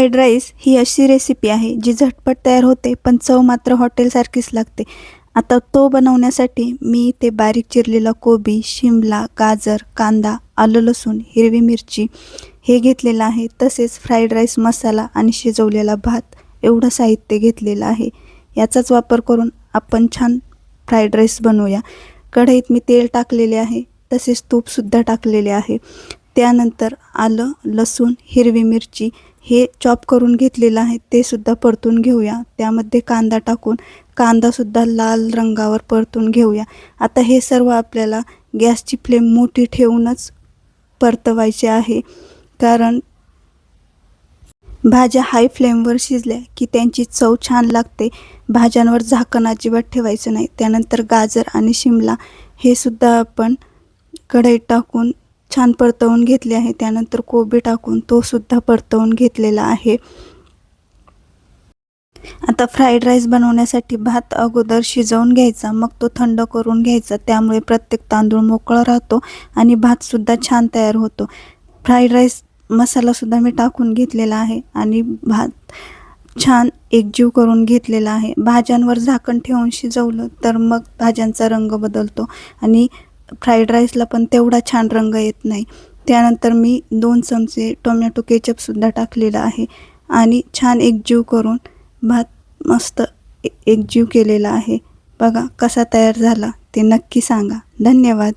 Fried rice ही अशी recipe आहे जी झटपट तयार होते, पण चव मात्र हॉटेलसारखीच लागते. आता तो बनवण्यासाठी मी इथे बारीक चिरलेला कोबी, शिमला, गाजर, कांदा, आलं लसूण, हिरवी मिरची हे घेतलेलं आहे. तसेच फ्राईड राईस मसाला आणि शिजवलेला भात एवढं साहित्य घेतलेलं आहे. याचाच वापर करून आपण छान फ्राईड राईस बनवूया. कढईत मी तेल टाकलेले आहे, तसेच तूपसुद्धा टाकलेले आहे. त्यानंतर आलं, लसूण, हिरवी मिरची हे चॉप करून घेतलेलं आहे, ते सुद्धा परतून घेऊया. त्यामध्ये कांदा टाकून कांदासुद्धा लाल रंगावर परतून घेऊया. आता हे सर्व आपल्याला गॅसची फ्लेम मोठी ठेवूनच परतवायचे आहे, कारण भाज्या हाय फ्लेमवर शिजल्या की त्यांची चव छान लागते. भाज्यांवर झाकण अजिबात ठेवायचं नाही. त्यानंतर गाजर आणि शिमला हे सुद्धा आपण कढईत टाकून छान परतवून घेतले आहे. त्यानंतर कोबी टाकून तो सुद्धा परतवून घेतलेला आहे. आता फ्राईड राईस बनवण्यासाठी भात अगोदर शिजवून घ्यायचा, मग तो थंड करून घ्यायचा. त्यामुळे प्रत्येक तांदूळ मोकळा राहतो आणि भातसुद्धा छान तयार होतो. फ्राईड राईस मसालासुद्धा मी टाकून घेतलेला आहे आणि भात छान एकजीव करून घेतलेला आहे. भाज्यांवर झाकण ठेवून शिजवलं तर मग भाज्यांचा रंग बदलतो आणि फ्राईड राईसला पण तेवढा छान रंग येत नाही. त्यानंतर मी 2 चमचे टोमॅटो केचपसुद्धा टाकलेला आहे आणि छान एकजीव करून भात मस्त एकजीव केलेला आहे. बघा कसा तयार झाला ते नक्की सांगा. धन्यवाद.